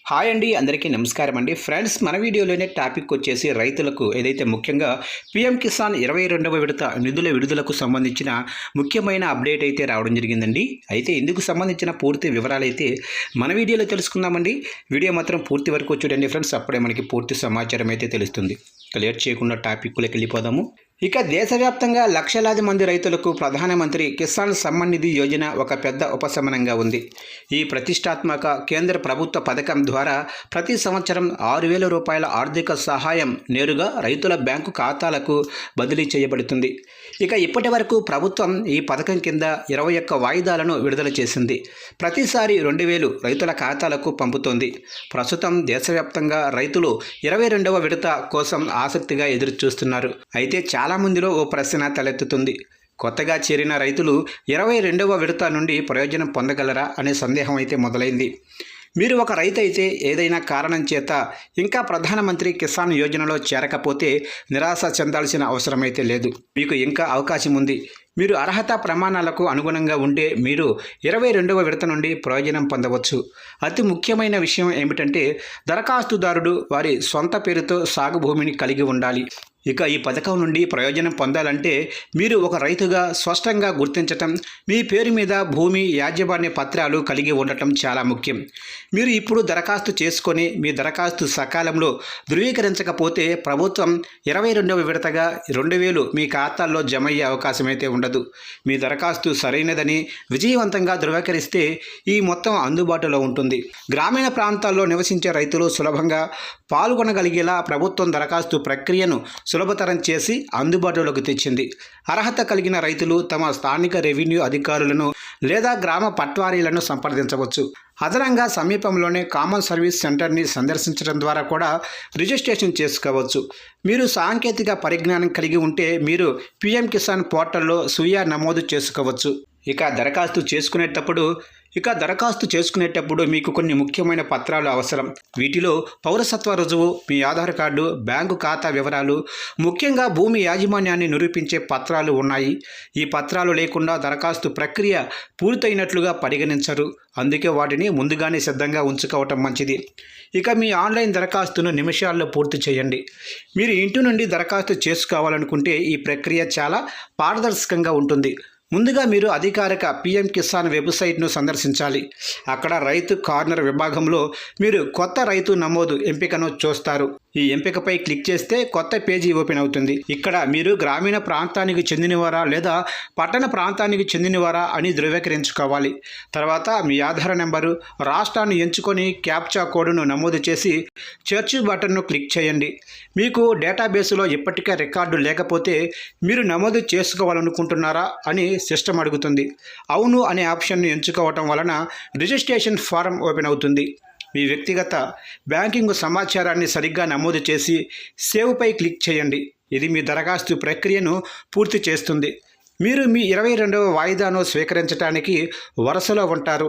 Hi అండి, అందరికీ నమస్కారం అండి. ఫ్రెండ్స్, మన వీడియోలోనే టాపిక్ వచ్చేసి రైతులకు ఏదైతే ముఖ్యంగా పీఎం కిసాన్ 22వ విడత నిధుల విడుదలకు సంబంధించిన ముఖ్యమైన అప్డేట్ అయితే రావడం జరిగిందండి. అయితే ఇందుకు సంబంధించిన పూర్తి వివరాలు అయితే మన వీడియోలో తెలుసుకుందామండి. వీడియో మాత్రం పూర్తి వరకు చూడండి ఫ్రెండ్స్, అప్పుడే మనకి పూర్తి సమాచారం అయితే తెలుస్తుంది. లేట్ చేయకుండా టాపిక్లోకి వెళ్ళిపోదాము. ఇక దేశవ్యాప్తంగా లక్షలాది మంది రైతులకు ప్రధానమంత్రి కిసాన్ సమ్మాన్ నిధి యోజన ఒక పెద్ద ఉపశమనంగా ఉంది. ఈ ప్రతిష్టాత్మక కేంద్ర ప్రభుత్వ పథకం ద్వారా ప్రతి సంవత్సరం 6,000 రూపాయల ఆర్థిక సహాయం నేరుగా రైతుల బ్యాంకు ఖాతాలకు బదిలీ చేయబడుతుంది. ఇక ఇప్పటి వరకు ప్రభుత్వం ఈ పథకం కింద 21 వాయిదాలను విడుదల చేసింది. ప్రతిసారి 2,000 రైతుల ఖాతాలకు పంపుతోంది. ప్రస్తుతం దేశవ్యాప్తంగా రైతులు 22వ విడత కోసం ఆసక్తిగా ఎదురుచూస్తున్నారు. అయితే చాలా మందిలో ఓ ప్రశ్న తలెత్తుతుంది. కొత్తగా చేరిన రైతులు 22వ విడత నుండి ప్రయోజనం పొందగలరా అనే సందేహం అయితే మొదలైంది. మీరు ఒక రైతు అయితే ఏదైనా కారణం చేత ఇంకా ప్రధానమంత్రి కిసాన్ యోజనలో చేరకపోతే నిరాశ చెందాల్సిన అవసరమైతే లేదు. మీకు ఇంకా అవకాశం ఉంది. మీరు అర్హత ప్రమాణాలకు అనుగుణంగా ఉంటే మీరు 22వ విడత నుండి ప్రయోజనం పొందవచ్చు. అతి ముఖ్యమైన విషయం ఏమిటంటే దరఖాస్తుదారుడు వారి సొంత పేరుతో సాగు భూమిని కలిగి ఉండాలి. ఇక ఈ పథకం నుండి ప్రయోజనం పొందాలంటే మీరు ఒక రైతుగా స్పష్టంగా గుర్తించటం, మీ పేరు మీద భూమి యాజమాన్య పత్రాలు కలిగి ఉండటం చాలా ముఖ్యం. మీరు ఇప్పుడు దరఖాస్తు చేసుకొని మీ దరఖాస్తు సకాలంలో ధృవీకరించకపోతే ప్రభుత్వం 22వ విడతగా 2,000 మీ ఖాతాల్లో జమ అయ్యే అవకాశం అయితే ఉండదు. మీ దరఖాస్తు సరైనదని విజయవంతంగా ధృవీకరిస్తే ఈ మొత్తం అందుబాటులో ఉంటుంది. గ్రామీణ ప్రాంతాల్లో నివసించే రైతులు సులభంగా పాల్గొనగలిగేలా ప్రభుత్వం దరఖాస్తు ప్రక్రియను సులభతరం చేసి అందుబాటులోకి తెచ్చింది. అర్హత కలిగిన రైతులు తమ స్థానిక రెవెన్యూ అధికారులను లేదా గ్రామ పట్వారీలను సంప్రదించవచ్చు. అదనంగా సమీపంలోనే కామన్ సర్వీస్ సెంటర్ని సందర్శించడం ద్వారా కూడా రిజిస్ట్రేషన్ చేసుకోవచ్చు. మీరు సాంకేతిక పరిజ్ఞానం కలిగి ఉంటే మీరు పీఎం కిసాన్ పోర్టల్లో స్వీయ నమోదు చేసుకోవచ్చు. ఇక దరఖాస్తు చేసుకునేటప్పుడు మీకు కొన్ని ముఖ్యమైన పత్రాలు అవసరం. వీటిలో పౌరసత్వ రుజువు, మీ ఆధార్ కార్డు, బ్యాంకు ఖాతా వివరాలు, ముఖ్యంగా భూమి యాజమాన్యాన్ని నిరూపించే పత్రాలు ఉన్నాయి. ఈ పత్రాలు లేకుండా దరఖాస్తు ప్రక్రియ పూర్తయినట్లుగా పరిగణించరు. అందుకే వాటిని ముందుగానే సిద్ధంగా ఉంచుకోవటం మంచిది. ఇక మీ ఆన్లైన్ దరఖాస్తును నిమిషాల్లో పూర్తి చేయండి. మీరు ఇంటి నుండి దరఖాస్తు చేసుకోవాలనుకుంటే ఈ ప్రక్రియ చాలా పారదర్శకంగా ఉంటుంది. ముందుగా మీరు అధికారిక పీఎం కిసాన్ వెబ్సైట్ను సందర్శించాలి. అక్కడ రైతు కార్నర్ విభాగంలో మీరు కొత్త రైతు నమోదు ఎంపికను చూస్తారు. ఈ ఎంపికపై క్లిక్ చేస్తే కొత్త పేజీ ఓపెన్ అవుతుంది. ఇక్కడ మీరు గ్రామీణ ప్రాంతానికి చెందినవారా లేదా పట్టణ ప్రాంతానికి చెందినవారా అని ధృవీకరించుకోవాలి. తర్వాత మీ ఆధార్ నెంబరు, రాష్ట్రాన్ని ఎంచుకొని క్యాప్చా కోడ్ను నమోదు చేసి సెర్చ్ బటన్ను క్లిక్ చేయండి. మీకు డేటాబేస్లో ఇప్పటికే రికార్డు లేకపోతే మీరు నమోదు చేసుకోవాలనుకుంటున్నారా అని సిస్టమ్ అడుగుతుంది. అవును అనే ఆప్షన్ను ఎంచుకోవటం వలన రిజిస్ట్రేషన్ ఫారం ఓపెన్ అవుతుంది. మీ వ్యక్తిగత బ్యాంకింగ్ సమాచారాన్ని సరిగ్గా నమోదు చేసి సేవ్పై క్లిక్ చేయండి. ఇది మీ దరఖాస్తు ప్రక్రియను పూర్తి చేస్తుంది. మీరు మీ 22వ వాయిదాను స్వీకరించడానికి వరుసలో ఉంటారు.